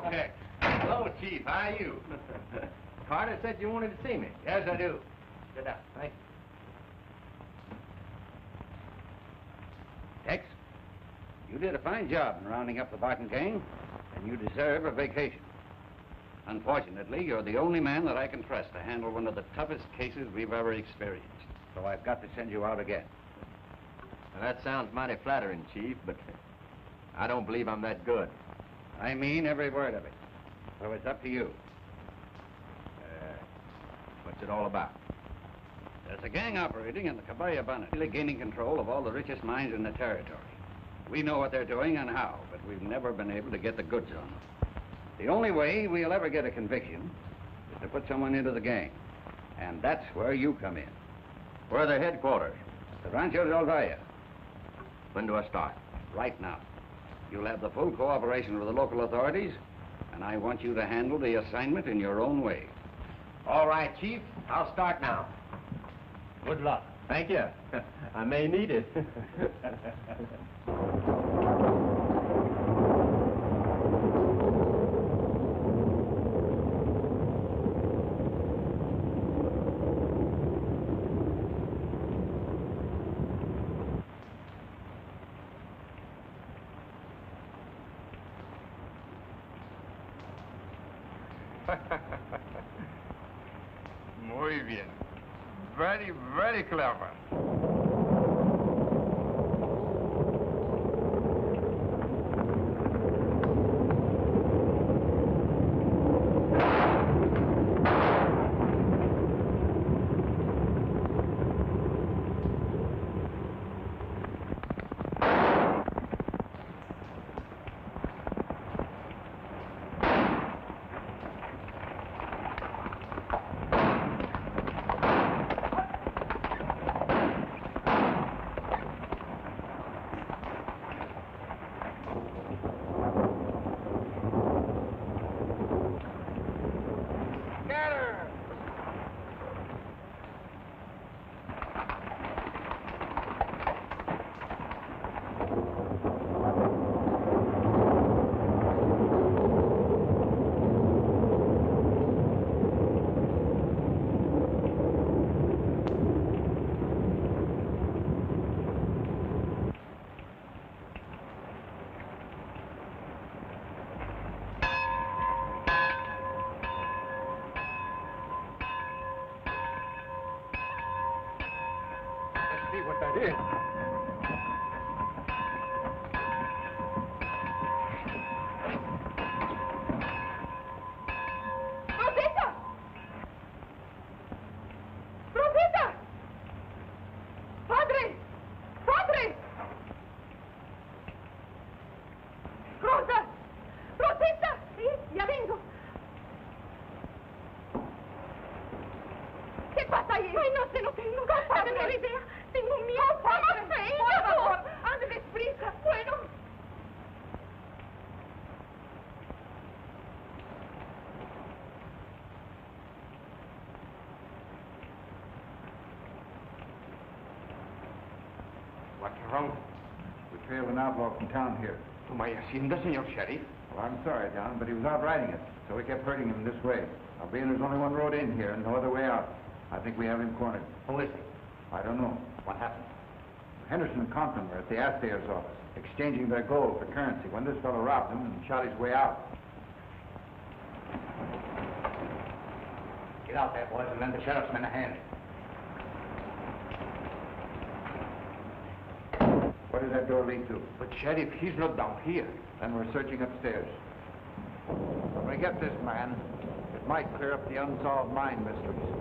check. Hello, Chief. How are you? Carter said you wanted to see me. Yes, I do. Sit down. Thank you. Tex, you did a fine job in rounding up the Barton gang, and you deserve a vacation. Unfortunately, you're the only man that I can trust to handle one of the toughest cases we've ever experienced. So I've got to send you out again. Well, that sounds mighty flattering, Chief, but I don't believe I'm that good. I mean every word of it. So it's up to you. What's it all about? There's a gang operating in the Cabaya Bonnet, gaining control of all the richest mines in the territory. We know what they're doing and how, but we've never been able to get the goods on them. The only way we'll ever get a conviction is to put someone into the gang. And that's where you come in. Where are their headquarters? The Rancho del Valle. When do I start? Right now. You'll have the full cooperation of the local authorities, and I want you to handle the assignment in your own way. All right, Chief. I'll start now. Good luck. Thank you. I may need it. Muy bien. Very, very clever. See what that is. Rosita! Rosita! Padre! Padre! Rosa! Rosita! Sí, ya vengo. ¿Qué pasa ahí? Ay, no sé, no tengo idea. Tengo miedo. ¿Cómo se hizo? Por favor, ande deprisa. Bueno. What's wrong? We trailed an outlaw from town here. To my hacienda, Senor Sheriff. Well, I'm sorry, Don, but he was out riding it, so we kept hurting him this way. Now, being there's only one road in here and no other way out, I think we have him cornered. Who is he? I don't know. What happened? Henderson and Compton were at the assayer's office, exchanging their gold for currency when this fellow robbed them and shot his way out. Get out there, boys, and lend the sheriff's men a hand. What does that door lead to? But, Sheriff, he's not down here. Then we're searching upstairs. When we get this man, it might clear up the unsolved mine mysteries.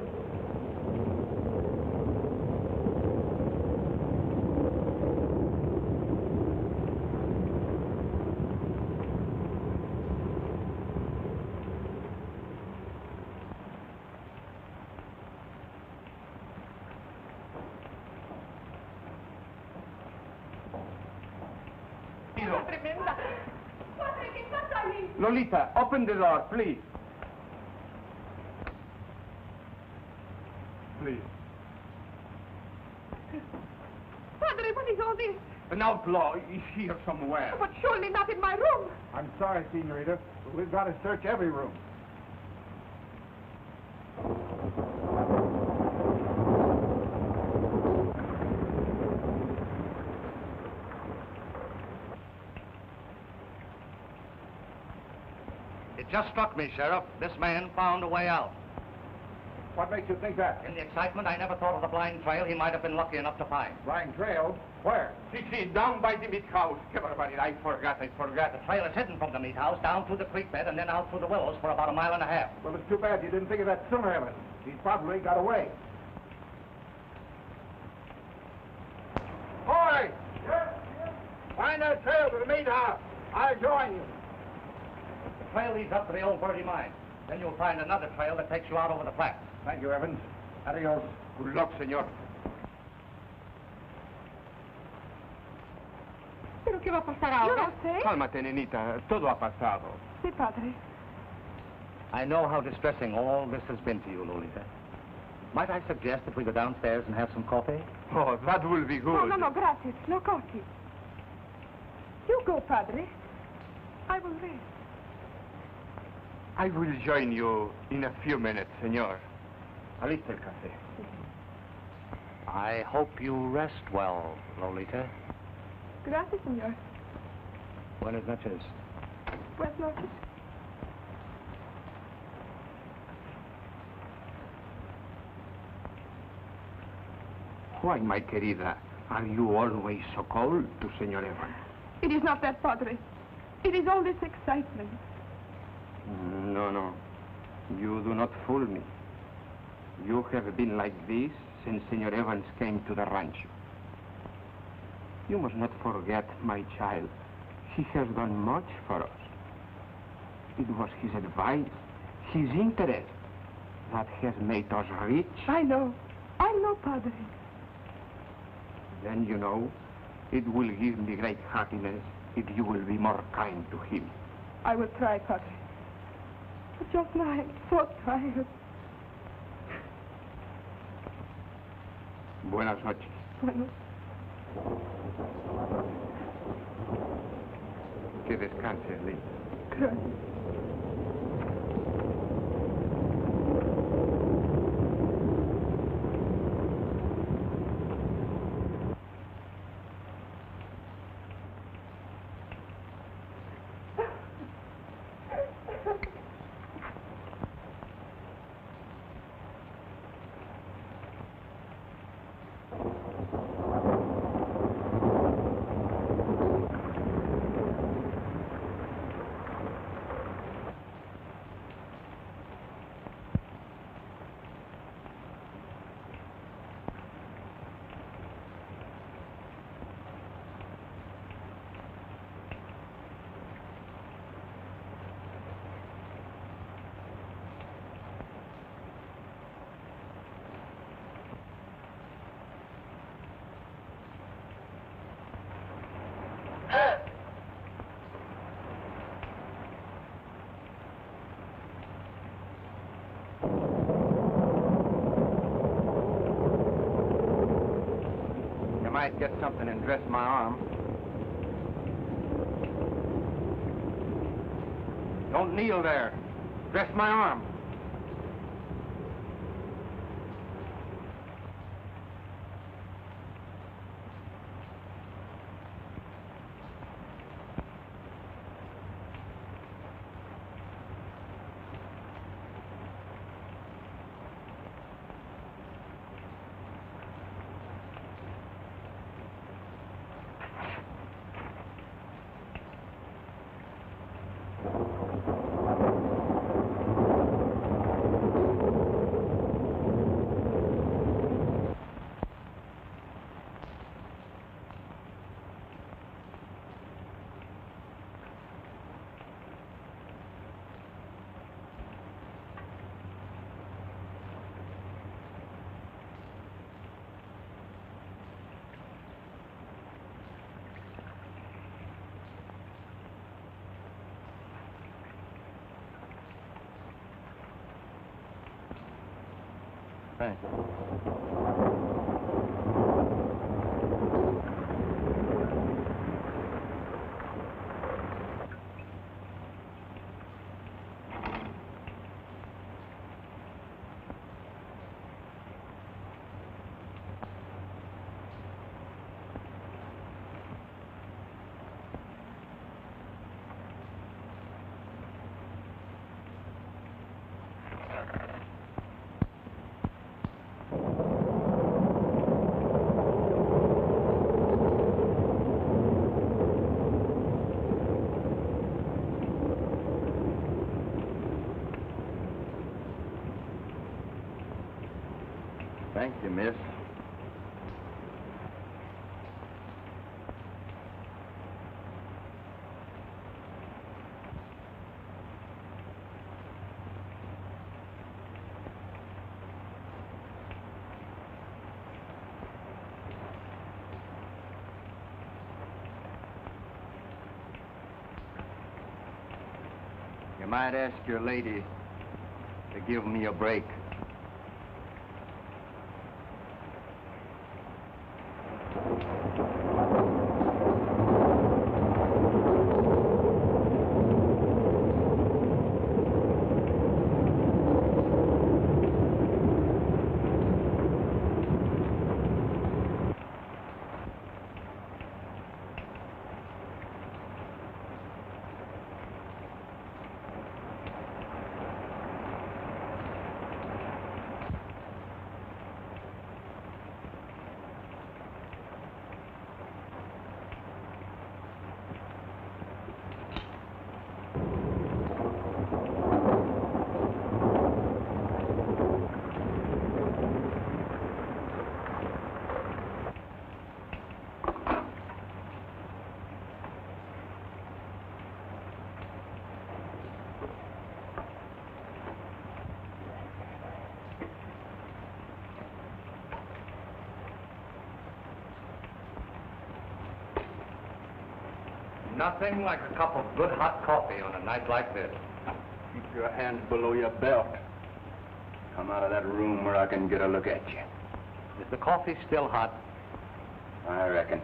Tremenda. Padre, ¿qué pasa ahí? Lolita, open the door, please. Please. Padre, what is all this? An outlaw is here somewhere. But surely not in my room. I'm sorry, Senorita, but we've got to search every room. It just struck me, Sheriff. This man found a way out. What makes you think that? In the excitement, I never thought of the blind trail he might have been lucky enough to find. Blind trail? Where? See, down by the meat house. Everybody, I forgot. The trail is hidden from the meat house, down through the creek bed, and then out through the willows for about a mile and a half. Well, it's too bad you didn't think of that sooner, Evans. He's probably got away. Boy! Find that trail to the meat house. I'll join you. The trail leads up to the old Birdie mine. Then you'll find another trail that takes you out over the flats. Thank you, Evans. Adios. Good luck, senor. ¿Pero qué va a pasar ahora? Yo no sé. Cálmate, nenita. Todo ha pasado. Sí, padre. I know how distressing all this has been to you, Lolita. Might I suggest that we go downstairs and have some coffee? Oh, that will be good. No, gracias. No coffee. You go, padre. I will rest. I will join you in a few minutes, senor. Ahorita el café. I hope you rest well, Lolita. Gracias, señor. Buenas noches. Buenas noches. Why, my querida, are you always so cold to Senor Evans? It is not that, padre. It is all this excitement. No. You do not fool me. You have been like this since Senor Evans came to the rancho. You must not forget, my child. He has done much for us. It was his advice, his interest, that has made us rich. I know, padre. Then, you know, it will give me great happiness if you will be more kind to him. I will try, padre. But just now I'm so tired. Buenas noches. Bueno, Que descanses, Lee. gracias. You might get something and dress my arm. Don't kneel there. Dress my arm. Thanks. Thank you, miss. You might ask your lady to give me a break. Nothing like a cup of good hot coffee on a night like this. Keep your hands below your belt. Come out of that room where I can get a look at you. Is the coffee still hot? I reckon.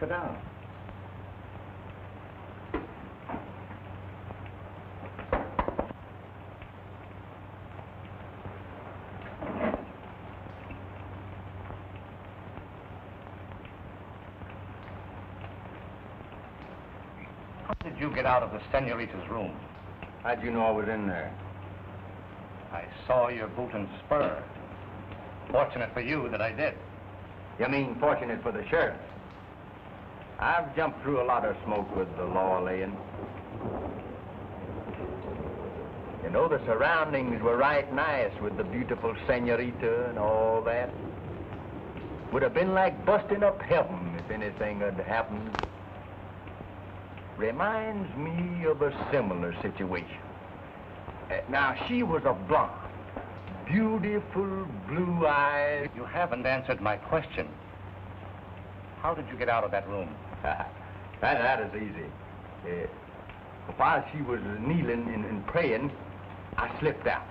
Sit down. How did you get out of the senorita's room? How'd you know I was in there? I saw your boot and spur. Fortunate for you that I did. You mean fortunate for the sheriff? I've jumped through a lot of smoke with the law laying. You know, the surroundings were right nice with the beautiful senorita and all that. Would have been like busting up heaven if anything had happened. Reminds me of a similar situation. Now, she was a blonde, beautiful blue eyes. You haven't answered my question. How did you get out of that room? that is easy. While she was kneeling and praying, I slipped out.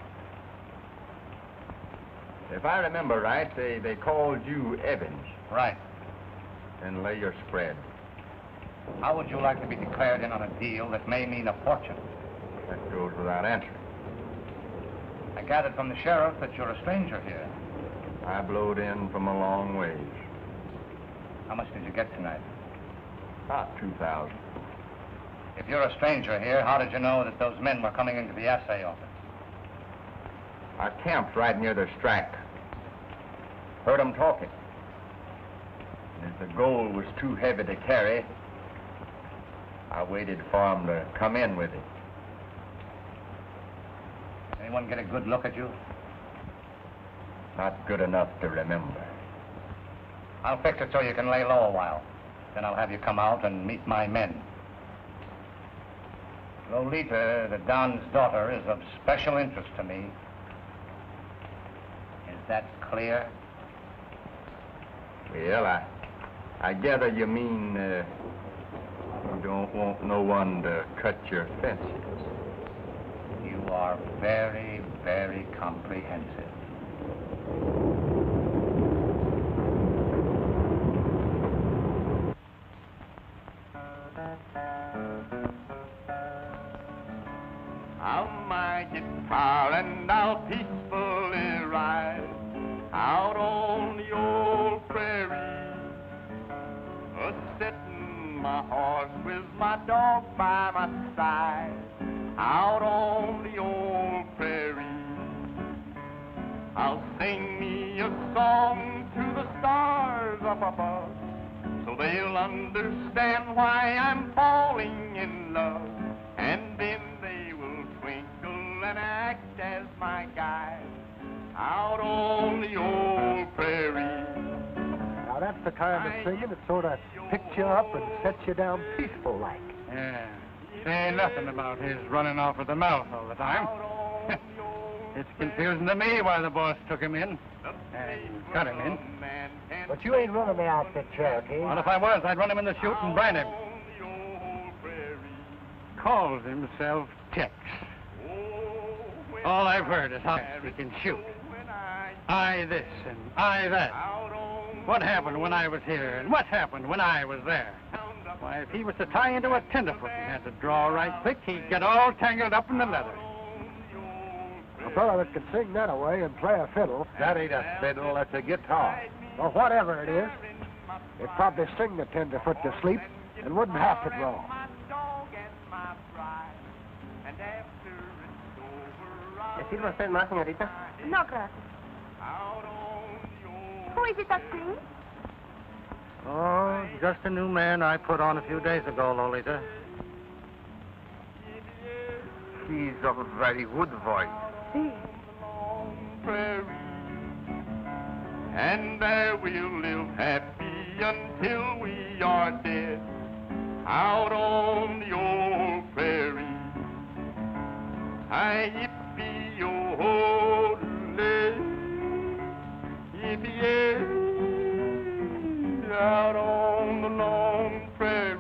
If I remember right, they called you Evans. Right. And lay your spread. How would you like to be declared in on a deal that may mean a fortune? That goes without answering. I gathered from the sheriff that you're a stranger here. I blowed in from a long ways. How much did you get tonight? About 2,000. If you're a stranger here, how did you know that those men were coming into the assay office? I camped right near their strike. Heard them talking. And if the gold was too heavy to carry, I waited for them to come in with it. Anyone get a good look at you? Not good enough to remember. I'll fix it so you can lay low a while. Then I'll have you come out and meet my men. Lolita, the Don's daughter, is of special interest to me. Is that clear? Well, I gather you mean you don't want no one to cut your fences. You are very, very comprehensive. I'll my guitar and I'll peacefully ride out on the old prairie, a-settin' my horse with my dog by my side, out on the old prairie. I'll sing me a song to the stars up above, so they'll understand why I'm falling in love, and then they will twinkle and act as my guide out on the old prairie. Now that's the kind of singing that sort of picks you up and sets you down peaceful like. Yeah. There ain't nothing about his running off with the mouth all the time. It's confusing to me why the boss took him in and got him in. But you ain't running the outfit, Cherokee. Well, if I was, I'd run him in the chute and brand him. Calls himself Tex. All I've heard is how he can shoot. I this and I that. What happened when I was here and what happened when I was there? Why, if he was to tie into a tenderfoot and had to draw right quick, he'd get all tangled up in the leather. A fellow that can sing that away and play a fiddle. That ain't a fiddle, that's a guitar. Or whatever it is. It'd probably sing the tenderfoot to sleep and wouldn't have to draw. ¿Le sirve a usted más, señorita? No, gracias. Who is it that sings? Oh, just a new man I put on a few days ago, Lolita. He's of a very good voice. Si. Prairie, and there we'll live happy until we are dead, out on the old prairie. Hi, yippee-yo-ho, yippee-yay, out on the long prairie,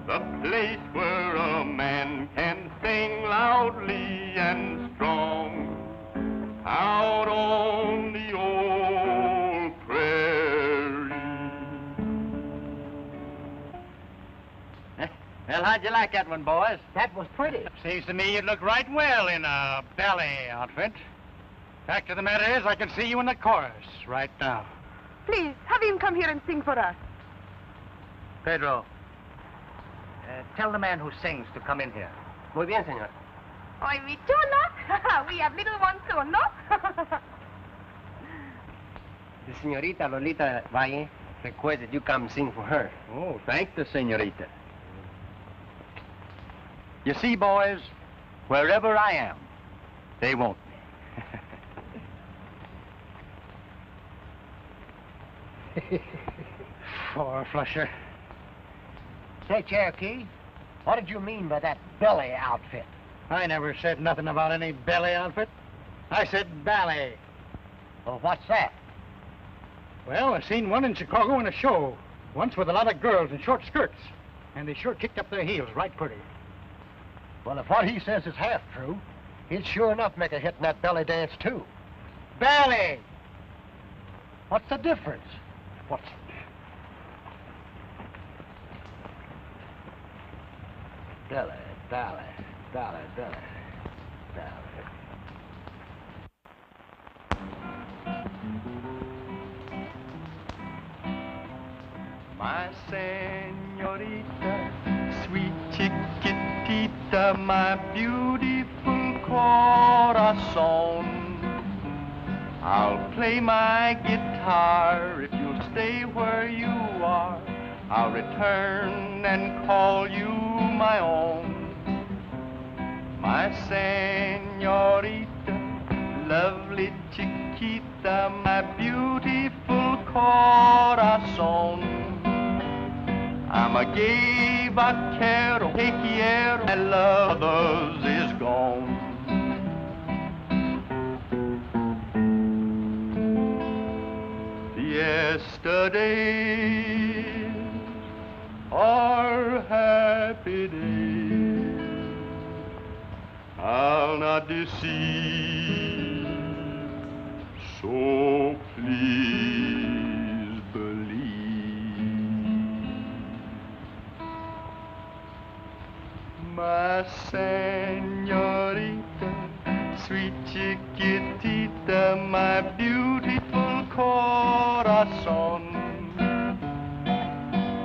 the place where a man can sing loudly and strong, out on the old prairie. Well, how'd you like that one, boys? That was pretty. Seems to me you'd look right well in a ballet outfit. Fact of the matter is, I can see you in the chorus right now. Please, have him come here and sing for us. Pedro, tell the man who sings to come in here. Muy bien, señor. Oy, mi chulo. We have little ones too, no? The señorita Lolita Valle requests that you come sing for her. Oh, thank the senorita. You see, boys, wherever I am, they want me. Four-flusher. Say, Cherokee, what did you mean by that belly outfit? I never said nothing about any belly outfit. I said ballet. Well, what's that? Well, I seen one in Chicago in a show, once with a lot of girls in short skirts, and they sure kicked up their heels right pretty. Well, if what he says is half true, he'd sure enough make a hit in that belly dance, too. Ballet! What's the difference? What's... Belly, belly, belly, belly, belly. My señorita, sweet chiquitita, my beautiful corazón. I'll play my guitar if you'll stay where you are. I'll return and call you my own. My señorita, lovely chiquita, my beautiful corazón. I'm a gay vaquero, que quiero, my love others is gone. Yesterdays are happy days. I'll not deceive, so please believe. My señorita, sweet chiquitita, my beautiful corazón.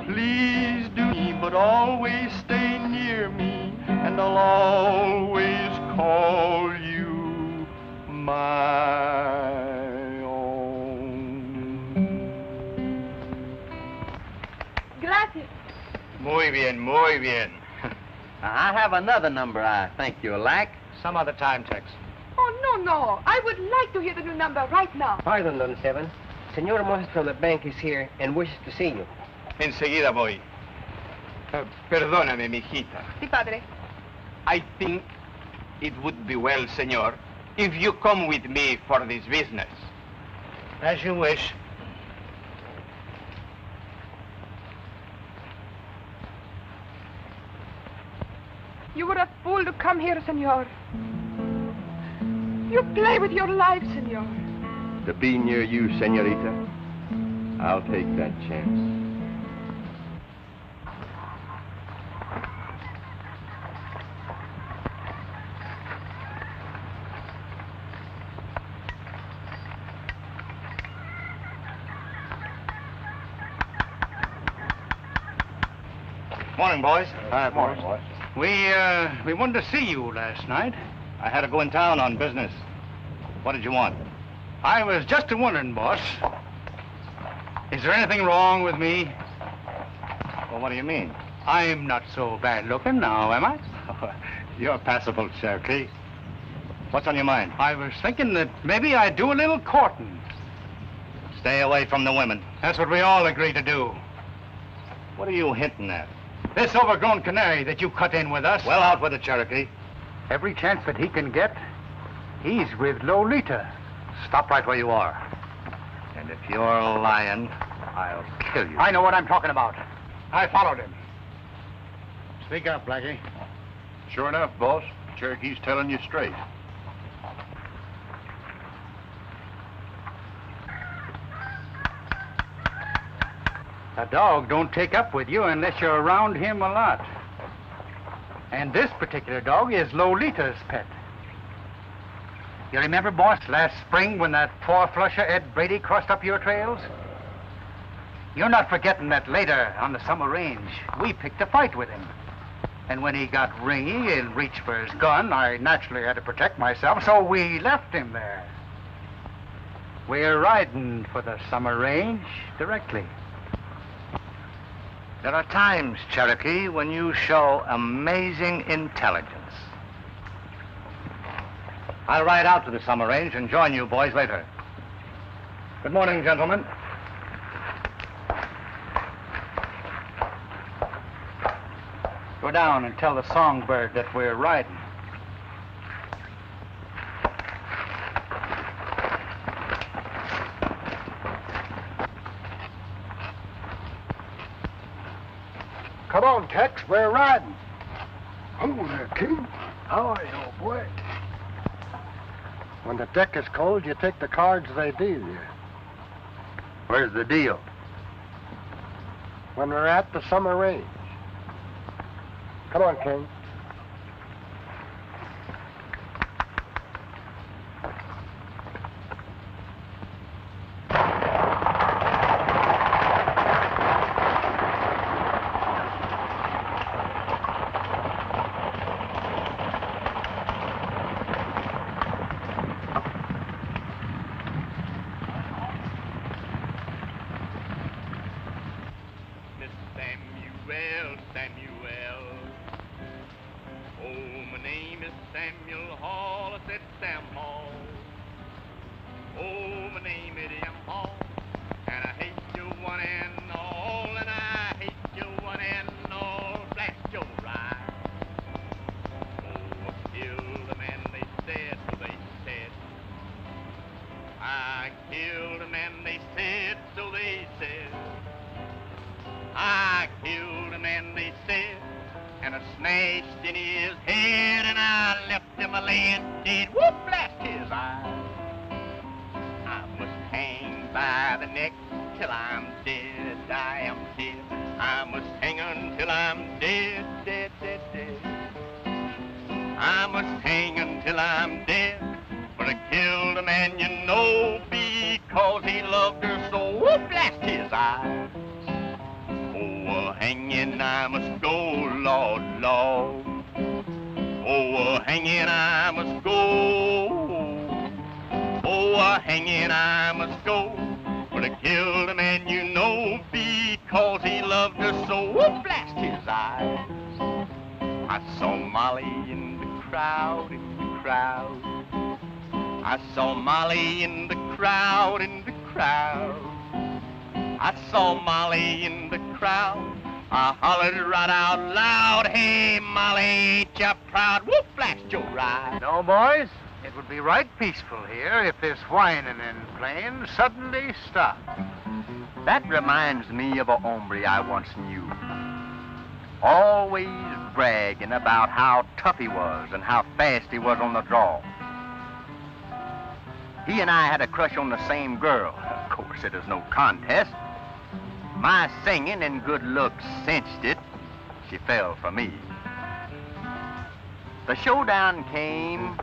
Please do me, but always stay near me, and I'll always call you my own. Gracias. Muy bien, muy bien. I have another number I think you'll like. Some other time, Tex. Oh, no. I would like to hear the new number right now. Pardon, Don Seven. Senor Moses from the bank is here and wishes to see you. Enseguida voy. Perdóname, mijita. Sí, padre. I think it would be well, senor, if you come with me for this business. As you wish. You were a fool to come here, senor. You play with your life, senor. To be near you, señorita, I'll take that chance. Morning, boys. Hi, boys. We wanted to see you last night. I had to go in town on business. What did you want? I was just wondering, boss. Is there anything wrong with me? Well, what do you mean? I'm not so bad looking now, am I? You're passable, Cherokee. What's on your mind? I was thinking that maybe I'd do a little courting. Stay away from the women. That's what we all agreed to do. What are you hinting at? This overgrown canary that you cut in with us. Well, out with it, Cherokee. Every chance that he can get, he's with Lolita. Stop right where you are. And if you're lying, I'll kill you. I know what I'm talking about. I followed him. Speak up, Blackie. Sure enough, boss. Cherokee's telling you straight. A dog don't take up with you unless you're around him a lot. And this particular dog is Lolita's pet. You remember, boss, last spring when that four-flusher Ed Brady crossed up your trails? You're not forgetting that later on the summer range, we picked a fight with him. And when he got ringy and reached for his gun, I naturally had to protect myself, so we left him there. We're riding for the summer range directly. There are times, Cherokee, when you show amazing intelligence. I'll ride out to the summer range and join you boys later. Good morning, gentlemen. Go down and tell the songbird that we're riding. Come on, Tex, we're riding. Oh, there, King. How are you, old boy? When the deck is cold, you take the cards they deal you. Where's the deal? When we're at the summer range. Come on, King. till I'm dead. But I killed a man, you know, because he loved her so. Oh, blast his eyes. Oh, hanging I must go, Lord, Lord. Oh, hanging I must go. Oh, hanging I must go. But I killed a man, you know, because he loved her so. Oh, blast his eyes. I saw Molly in the crowd, in the crowd. I saw Molly in the crowd, in the crowd. I saw Molly in the crowd. I hollered right out loud, hey, Molly, ain't you proud? Whoop, blast your ride. No, boys, it would be right peaceful here if this whining and playing suddenly stopped. That reminds me of a hombre I once knew. Always bragging about how tough he was and how fast he was on the draw. He and I had a crush on the same girl. Of course, it is no contest. My singing and good looks cinched it. She fell for me. The showdown came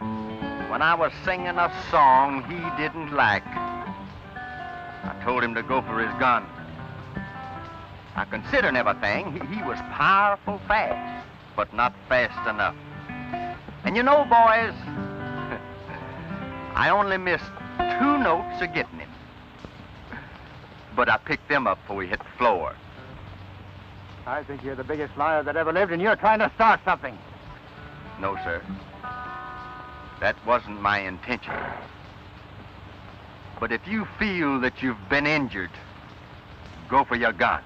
when I was singing a song he didn't like. I told him to go for his gun. I considered everything. He was powerful fast, but not fast enough. And you know, boys, I only missed 2 notes of getting him. But I picked them up before we hit the floor. I think you're the biggest liar that ever lived, and you're trying to start something. No, sir. That wasn't my intention. But if you feel that you've been injured, go for your gun.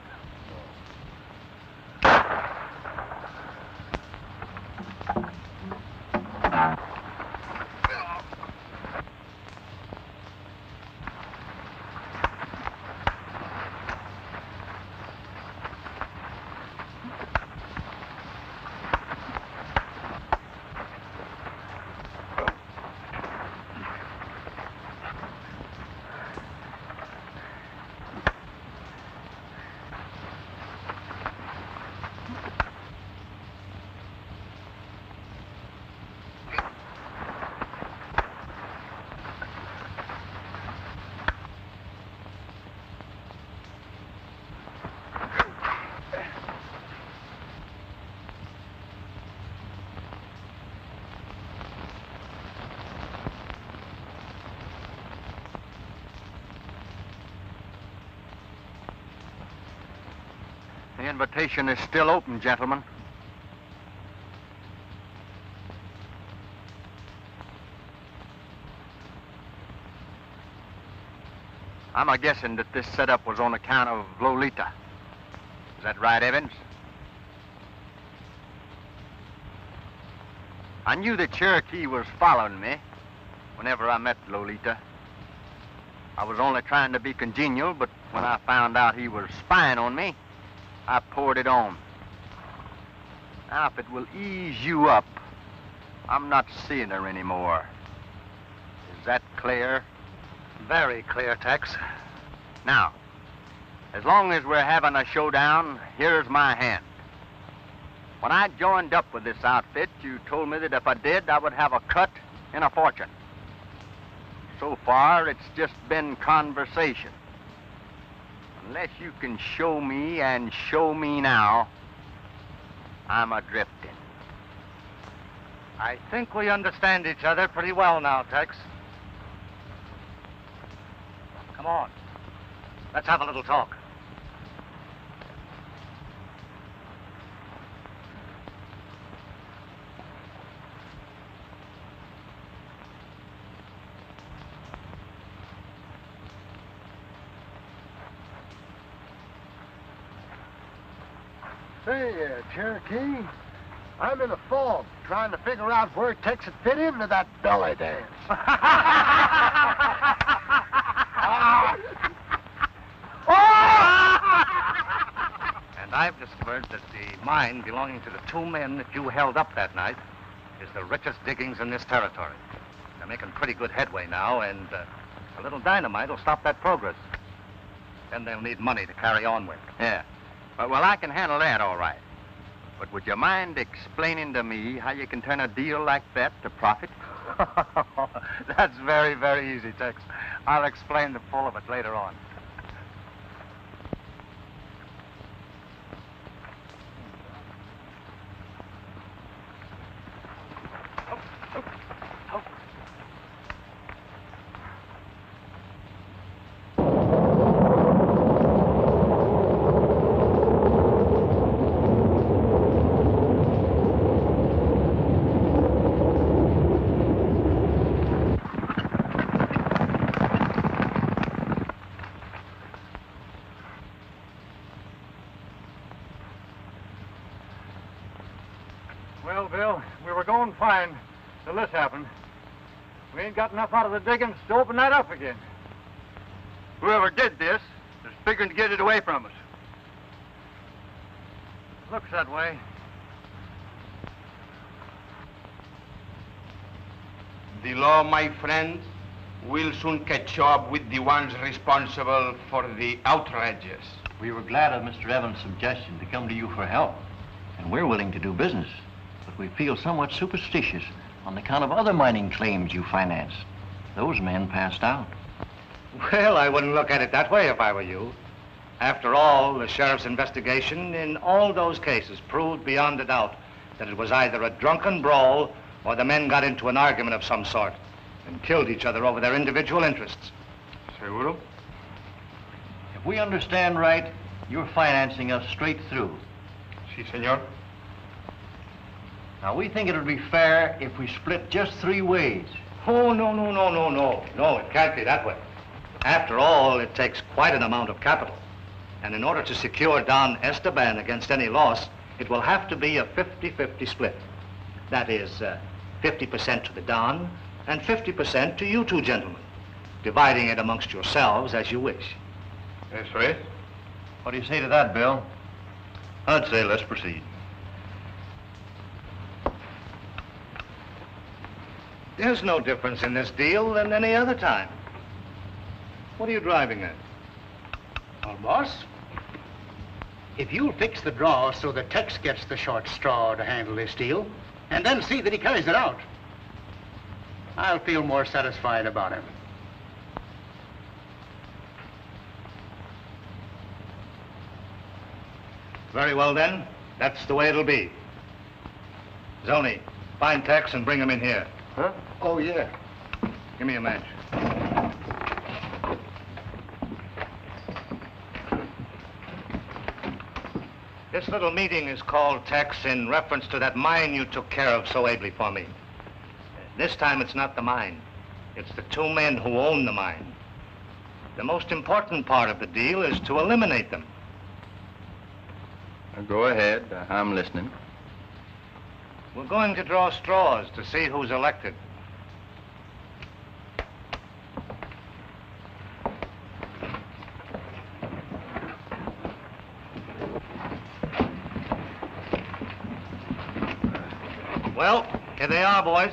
The invitation is still open, gentlemen. I'm a-guessing that this setup was on account of Lolita. Is that right, Evans? I knew that Cherokee was following me whenever I met Lolita. I was only trying to be congenial, but when I found out he was spying on me, I poured it on. Now, if it will ease you up, I'm not seeing her anymore. Is that clear? Very clear, Tex. Now, as long as we're having a showdown, here's my hand. When I joined up with this outfit, you told me that if I did, I would have a cut and a fortune. So far, it's just been conversation. Unless you can show me and show me now, I'm a-drifting. I think we understand each other pretty well now, Tex. Come on. Let's have a little talk. Say, Cherokee, I'm in a fog trying to figure out where Tex would fit into that belly dance. And I've discovered that the mine belonging to the 2 men that you held up that night is the richest diggings in this territory. They're making pretty good headway now, and a little dynamite will stop that progress. Then they'll need money to carry on with. Yeah. Well, I can handle that all right. But would you mind explaining to me how you can turn a deal like that to profit? That's very, very easy, Tex. I'll explain the full of it later on. Well, Bill, we were going fine till this happened. We ain't got enough out of the diggings to open that up again. Whoever did this is figuring to get it away from us. Looks that way. The law, my friends, will soon catch up with the ones responsible for the outrages. We were glad of Mr. Evans' suggestion to come to you for help, and we're willing to do business. But we feel somewhat superstitious on account of other mining claims you financed. Those men passed out. Well, I wouldn't look at it that way if I were you. After all, the sheriff's investigation in all those cases proved beyond a doubt that it was either a drunken brawl or the men got into an argument of some sort and killed each other over their individual interests. Seguro? If we understand right, you're financing us straight through. Si, senor. Now, we think it would be fair if we split just 3 ways. Oh, no. No, it can't be that way. After all, it takes quite an amount of capital. And in order to secure Don Esteban against any loss, it will have to be a 50-50 split. That is, 50% to the Don and 50% to you two gentlemen, dividing it amongst yourselves as you wish. That's right. What do you say to that, Bill? I'd say let's proceed. There's no difference in this deal than any other time. What are you driving at? Well, boss, if you'll fix the draw so that Tex gets the short straw to handle this deal, and then see that he carries it out, I'll feel more satisfied about him. Very well, then. That's the way it'll be. Zoni, find Tex and bring him in here. Huh? Oh, yeah. Give me a match. This little meeting is called, Tex, in reference to that mine you took care of so ably for me. This time it's not the mine. It's the 2 men who own the mine. The most important part of the deal is to eliminate them. Go ahead. I'm listening. We're going to draw straws to see who's elected. Well, here they are, boys.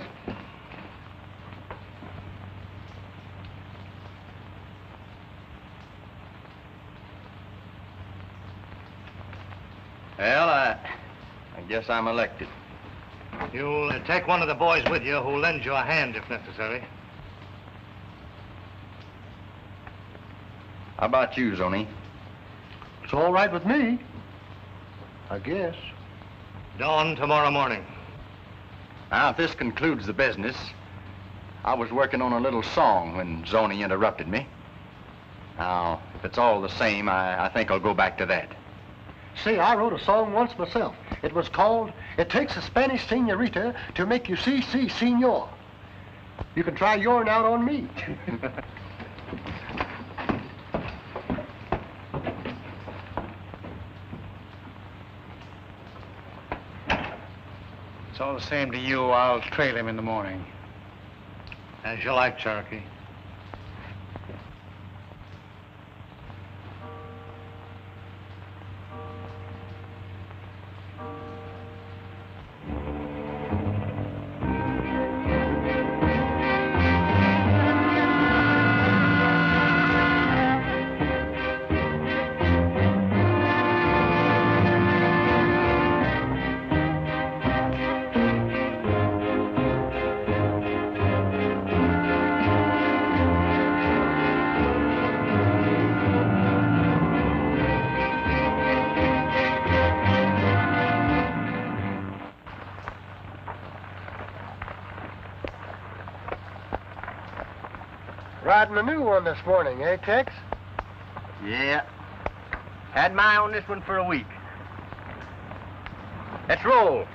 Well, I guess I'm elected. You'll take one of the boys with you who'll lend you a hand if necessary. How about you, Zoni? It's all right with me, I guess. Dawn tomorrow morning. Now, if this concludes the business, I was working on a little song when Zoni interrupted me. Now, if it's all the same, I think I'll go back to that. See, I wrote a song once myself. It was called, It Takes a Spanish Senorita to Make You See, Senor. You can try yourn out on me. It's all the same to you. I'll trail him in the morning. As you like, Cherokee. Riding a new one this morning, eh, Tex? Yeah. Had my eye on this one for a week. Let's roll.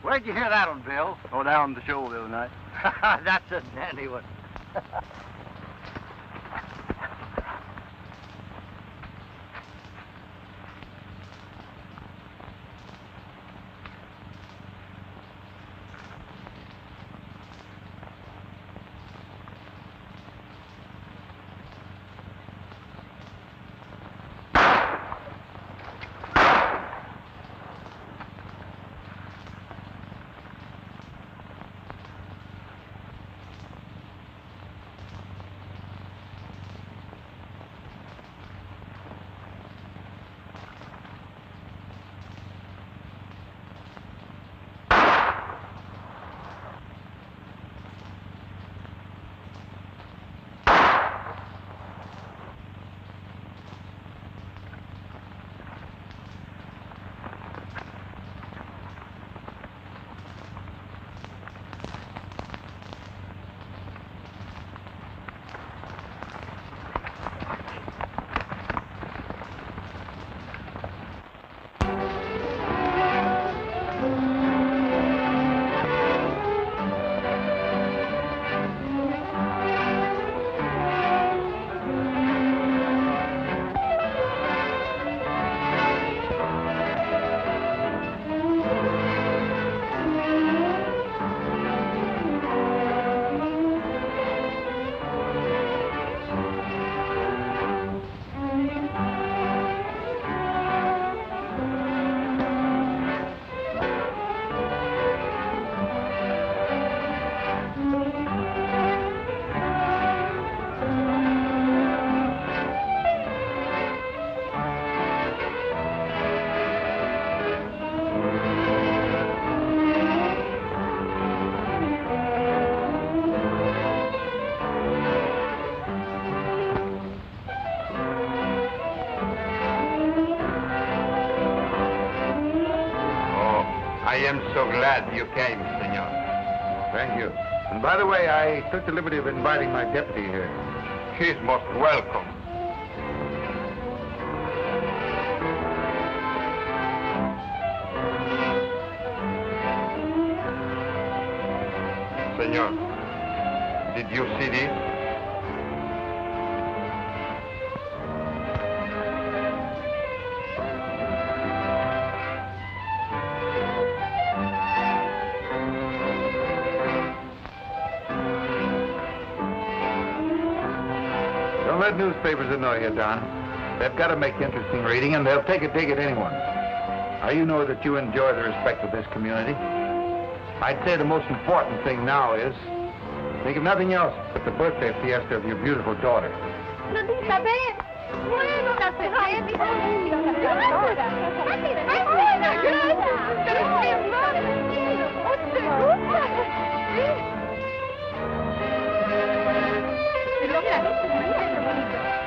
Where'd you hear that one, Bill? Oh, down the show the other night. That's a dandy one. I am so glad you came, senor. Thank you. And by the way, I took the liberty of inviting my deputy here. He's most welcome. Senor, did you see this? Don't let newspapers annoy you, Don. They've got to make interesting reading, and they'll take a dig at anyone. Now, you know that you enjoy the respect of this community. I'd say the most important thing now is think of nothing else but the birthday fiesta of your beautiful daughter. Nodita, ven. Bueno, café. Ay, mi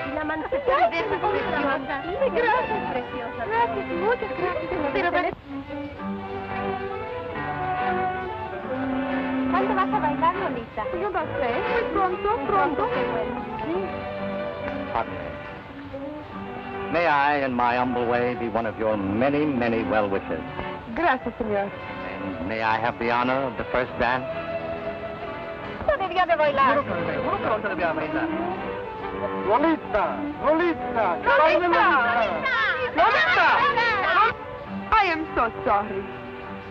la manzana es preciosa. Gracias, preciosa. Gracias, muchas gracias. Pero ¿cuándo vas a bailar, Lolita? Yo no sé, muy pronto. Qué bueno. Sí. Pardon me. May I, in my humble way, be one of your many, many well-wishers? Gracias, señor. And may I have the honor of the first dance? No debía de bailar. Lolita! Lolita! Lolita! I am so sorry.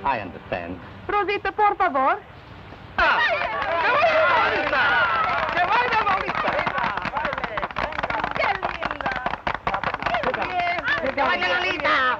I understand. Rosita, por favor. ¡Que vaya Lolita!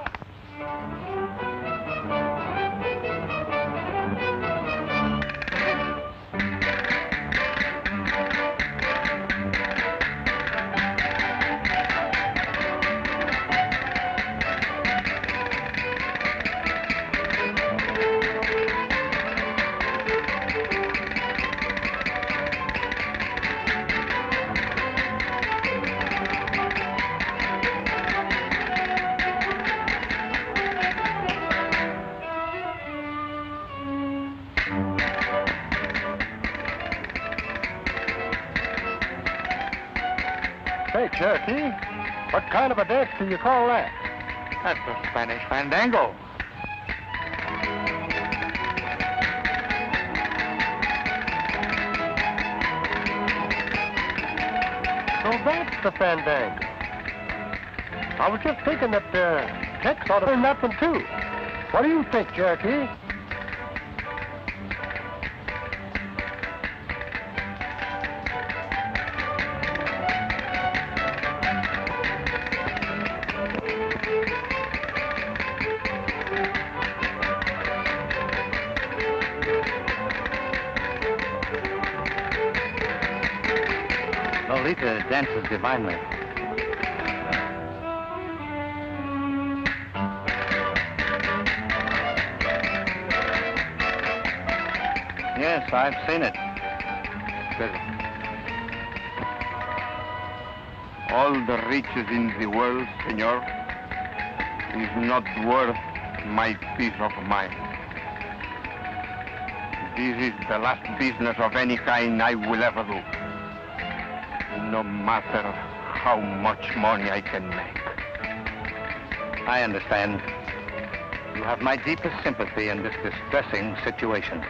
Hey, Cherokee, what kind of a dance do you call that? That's a Spanish fandango. So that's the fandango. I was just thinking that Tex ought to learn that one, too. What do you think, Cherokee? Lolita dances divinely. Yes, I've seen it. All the riches in the world, senor, is not worth my peace of mind. This is the last business of any kind I will ever do. No matter how much money I can make. I understand. You have my deepest sympathy in this distressing situation.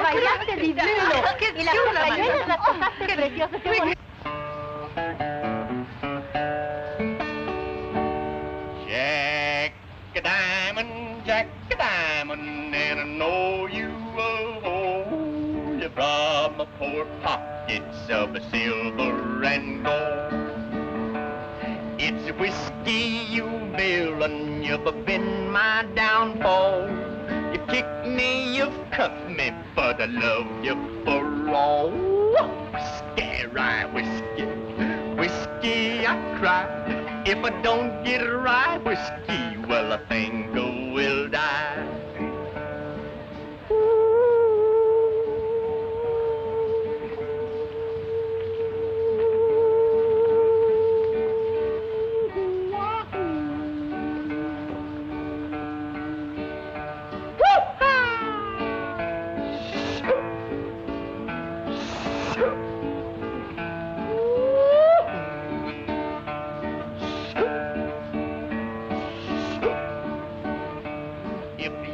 Bailaste divino. Y las compañeras las tocaste preciosas. Jack a diamond, and I know you will hold you from my poor pockets of silver and gold. It's whiskey you've been, you've been my downfall. You kicked me, you've cuffed me, but I love you for all. Whiskey, rye, whiskey, whiskey, I cry. If I don't get rye whiskey, well, I think I will die.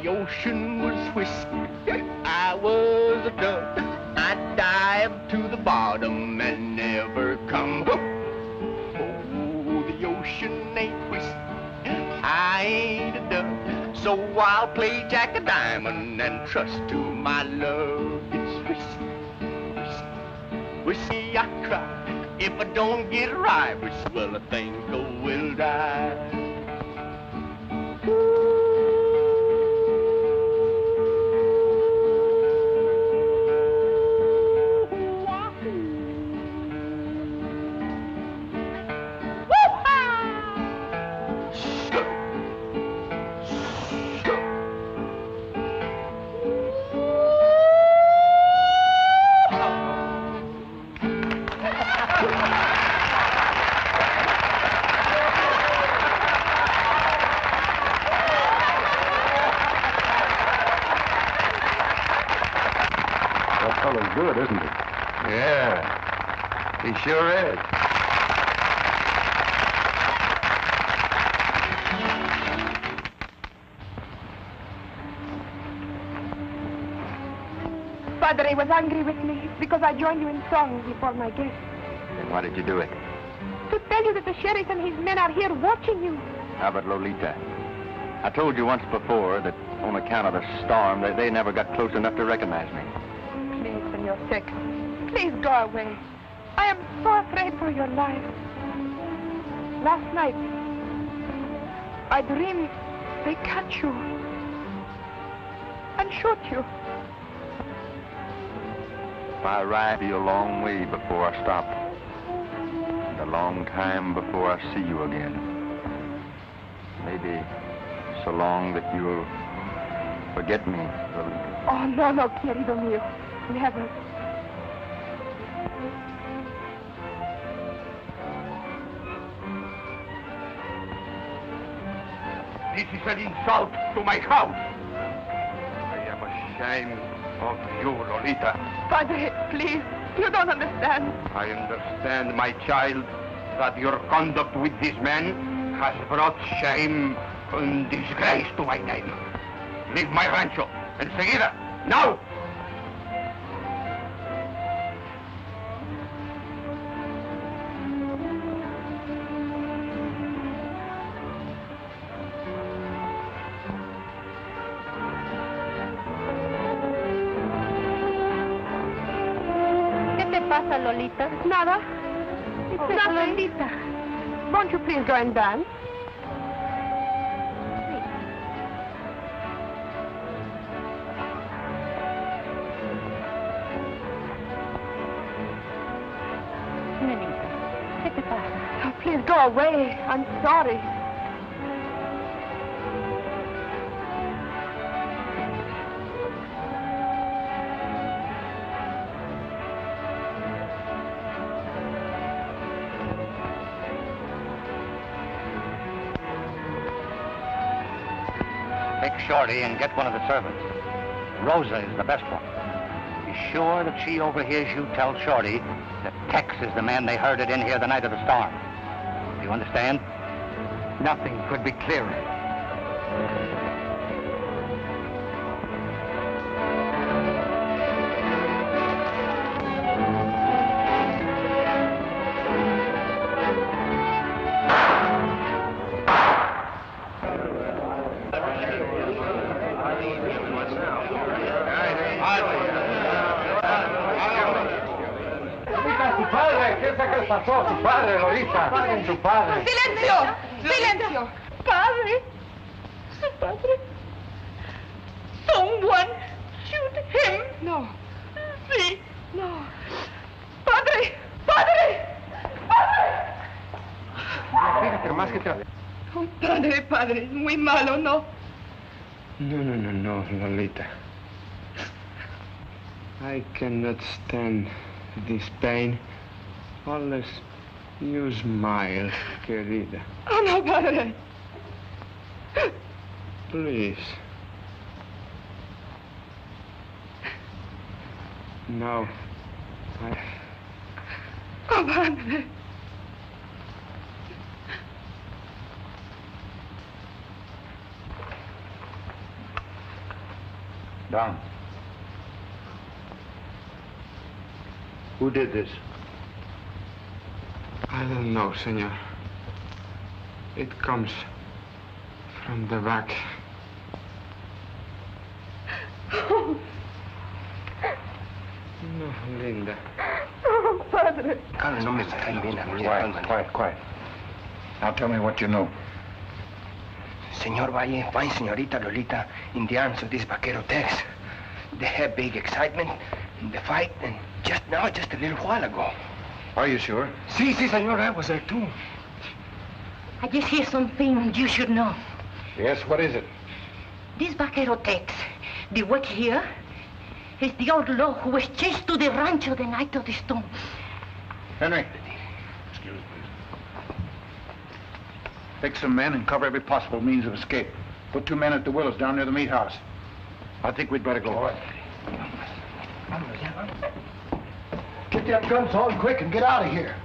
Ocean was whiskey, I was a duck. I'd dive to the bottom and never come up. Oh, the ocean ain't whiskey, I ain't a duck. So I'll play Jack a diamond and trust to my love. It's whiskey, whiskey, whiskey, I cry. If I don't get right, whiskey, well, I think I will die. That fellow's good, isn't he? Yeah, he sure is. Padre was angry with me because I joined you in song before my guests. Then why did you do it? To tell you that the sheriff and his men are here watching you. How about Lolita? I told you once before that on account of the storm, they never got close enough to recognize me. Please, Senor Tex, please go away. I am so afraid for your life. Last night, I dreamed they catch you and shoot you. I ride you a long way before I stop. And a long time before I see you again. Maybe so long that you'll forget me, Lolita. Oh, no, querido mío. Never. This is an insult to my house. I am ashamed of you, Lolita. Padre, please. You don't understand. I understand, my child, that your conduct with this man has brought shame and disgrace to my name. Leave my rancho, enseguida, now! pasa, Lolita? Nada. It's nothing. Lolita. Won't you please go and dance? Nenita, ¿qué te pasa? Oh, please go away. I'm sorry. Take Shorty and get one of the servants. Rosa is the best one. Be sure that she overhears you tell Shorty that Tex is the man they herded in here the night of the storm. Do you understand? Nothing could be clearer. Pasó, su padre, Lolita. Su padre. ¡Silencio! ¡Silencio! Padre. Su padre. Someone shoot him. No. Sí. No. Padre. Padre. Padre. Fíjate más que te... Oh, padre, es muy malo, ¿no? No, Lolita. I cannot stand this pain. Unless you smile, querida. Oh, no, padre. Please. No. Oh, padre. Don. Who did this? I don't know, senor. It comes from the back. Oh. No, Linda. Oh, padre. No me Quiet. Now tell me what you know. Senor Valle, fine señorita Lolita, Indians of this vaquero Tex. They had big excitement in the fight, and just a little while ago. Are you sure? Sí, senor, I was there too. I just hear something you should know. Yes, what is it? This vaquero Tex, the work here, is the outlaw who was chased to the rancho the night of the storm. Henry. Excuse me, please. Take some men and cover every possible means of escape. Put 2 men at the Willows down near the meat house. I think we'd better go. All right. Get them guns on quick and get out of here.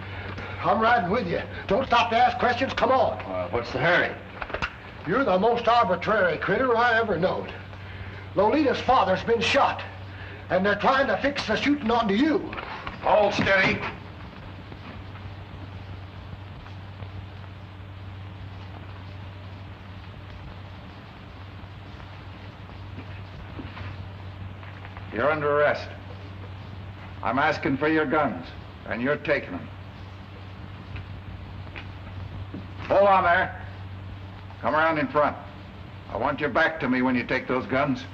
I'm riding with you. Don't stop to ask questions. Come on. What's the hurry? You're the most arbitrary critter I ever knowed. Lolita's father's been shot, and they're trying to fix the shooting onto you. Hold steady. You're under arrest. I'm asking for your guns, and you're taking them. Hold on there. Come around in front. I want your back to me when you take those guns.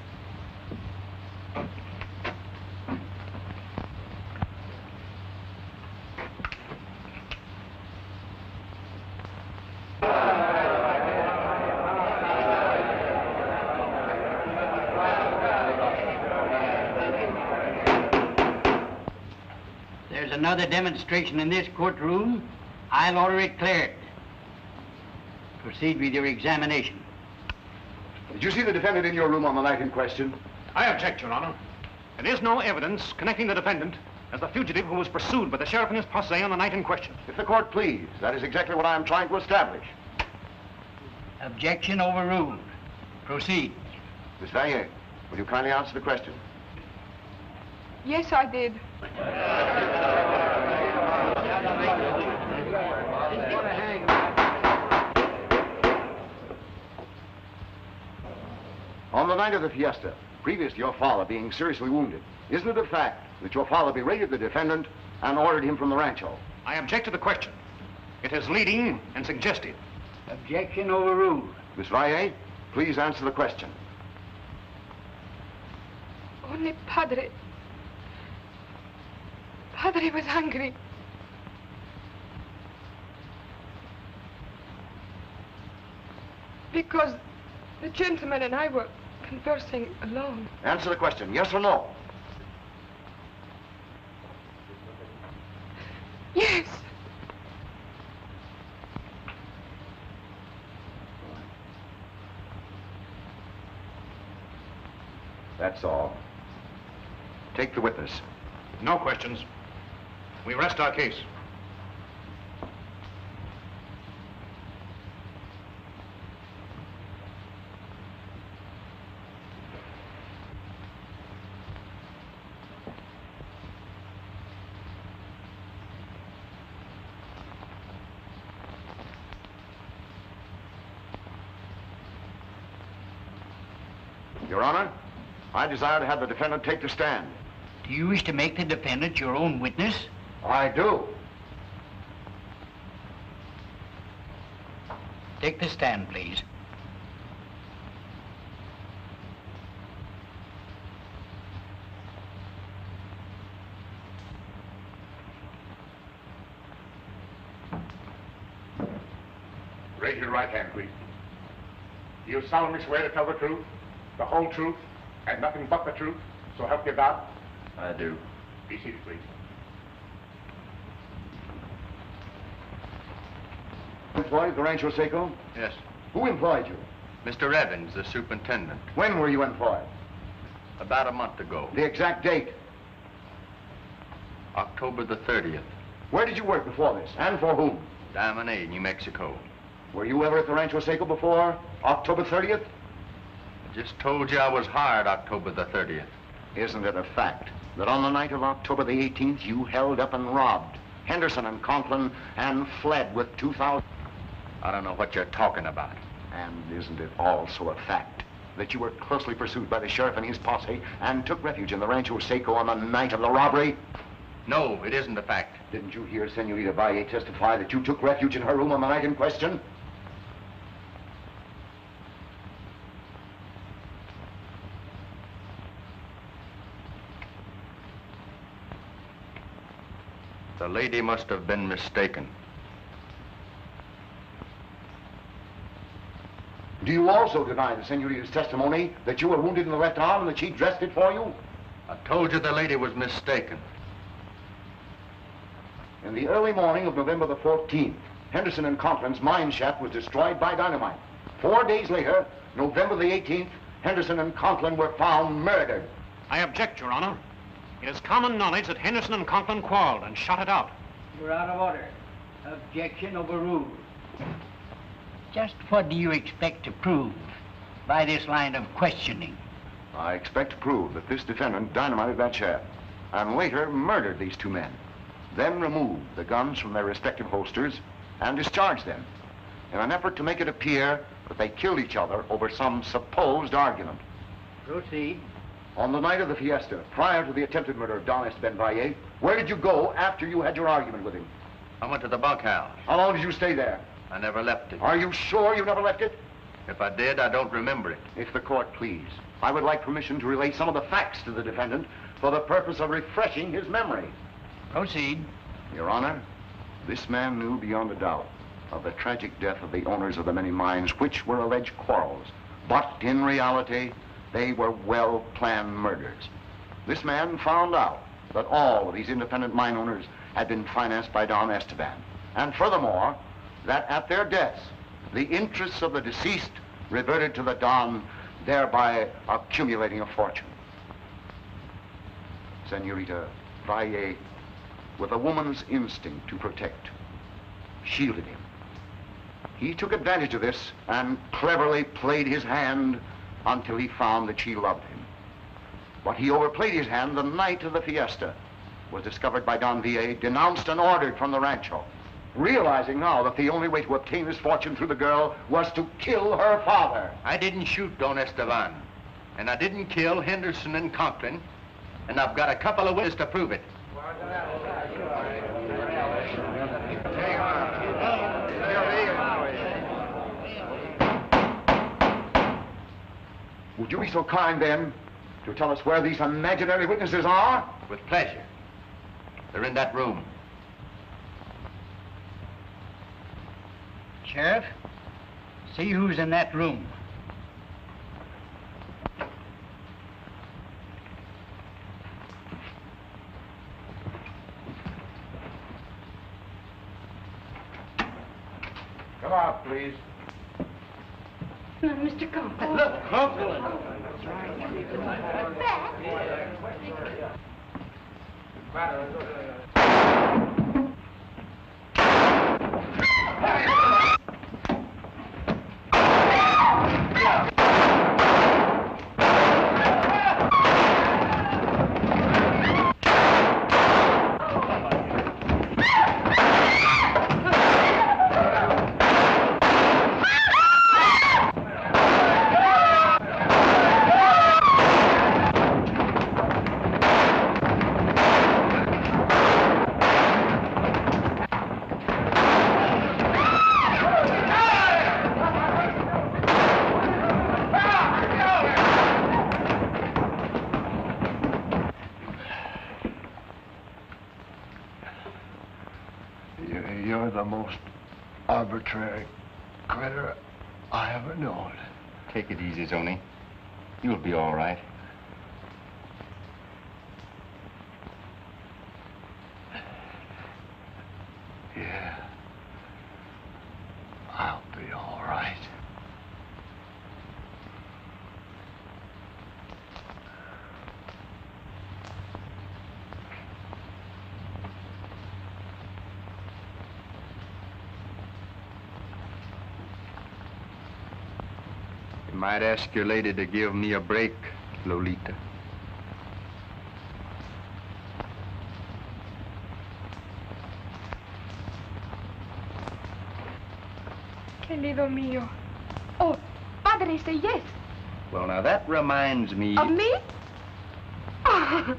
There's another demonstration in this courtroom. I'll order it cleared. Proceed with your examination. Did you see the defendant in your room on the night in question? I object, Your Honor. There is no evidence connecting the defendant as the fugitive who was pursued by the sheriff and his posse on the night in question. If the court please, that is exactly what I am trying to establish. Objection overruled. Proceed. Miss Vanier, will you kindly answer the question? Yes, I did. On the night of the fiesta, previous to your father being seriously wounded, isn't it a fact that your father berated the defendant and ordered him from the rancho? I object to the question. It is leading and suggestive. Objection overruled. Miss Vanier, please answer the question. Only Padre. Padre was hungry. Because the gentleman and I were conversing alone. Answer the question, yes or no? Yes. That's all. Take the witness. No questions. We rest our case. Your Honor, I desire to have the defendant take the stand. Do you wish to make the defendant your own witness? I do. Take the stand, please. Raise your right hand, please. Do you solemnly swear to tell the truth, the whole truth, and nothing but the truth, so help you God? I do. Be seated, please. Employed at the Rancho Seco? Yes. Who employed you? Mr. Evans, the superintendent. When were you employed? About a month ago. The exact date? October the 30th. Where did you work before this, and for whom? Diamond A, New Mexico. Were you ever at the Rancho Seco before October 30th? I just told you I was hired October the 30th. Isn't it a fact that on the night of October the 18th, you held up and robbed Henderson and Conklin and fled with 2,000... I don't know what you're talking about. And isn't it also a fact that you were closely pursued by the sheriff and his posse and took refuge in the Rancho Seco on the night of the robbery? No, it isn't a fact. Didn't you hear Senorita Valle testify that you took refuge in her room on the night in question? The lady must have been mistaken. Do you also deny the Senorita's testimony that you were wounded in the left arm and that she dressed it for you? I told you the lady was mistaken. In the early morning of November the 14th, Henderson and Conklin's mine shaft was destroyed by dynamite. 4 days later, November the 18th, Henderson and Conklin were found murdered. I object, Your Honor. It is common knowledge that Henderson and Conklin quarreled and shot it out. You're out of order. Objection overruled. Just what do you expect to prove by this line of questioning? I expect to prove that this defendant dynamited that shaft and later murdered these two men, then removed the guns from their respective holsters and discharged them in an effort to make it appear that they killed each other over some supposed argument. Proceed. On the night of the fiesta, prior to the attempted murder of Don Esteban Valle, where did you go after you had your argument with him? I went to the bunkhouse. How long did you stay there? I never left it. Are you sure you never left it? If I did, I don't remember it. If the court please, I would like permission to relate some of the facts to the defendant for the purpose of refreshing his memory. Proceed. Your Honor, this man knew beyond a doubt of the tragic death of the owners of the many mines which were alleged quarrels, but in reality, they were well-planned murders. This man found out that all of these independent mine owners had been financed by Don Esteban, and furthermore, that at their deaths, the interests of the deceased reverted to the Don, thereby accumulating a fortune. Senorita Valle, with a woman's instinct to protect, shielded him. He took advantage of this and cleverly played his hand until he found that she loved him. But he overplayed his hand the night of the fiesta, was discovered by Don V.A., denounced and ordered from the rancho, realizing now that the only way to obtain this fortune through the girl was to kill her father. I didn't shoot Don Esteban, and I didn't kill Henderson and Conklin, and I've got a couple of witnesses to prove it. Would you be so kind, then, to tell us where these imaginary witnesses are? With pleasure. They're in that room. Sheriff, see who's in that room. Come out, please. No, Mr. Conklin. Look, Conklin. You're the most arbitrary critter I ever known. Take it easy, Zoni. You'll be all right. Yeah. I'll be all right. You might ask your lady to give me a break, Lolita. Querido mío. Oh, Padre, say yes. Well, now that reminds me... Of me? Oh.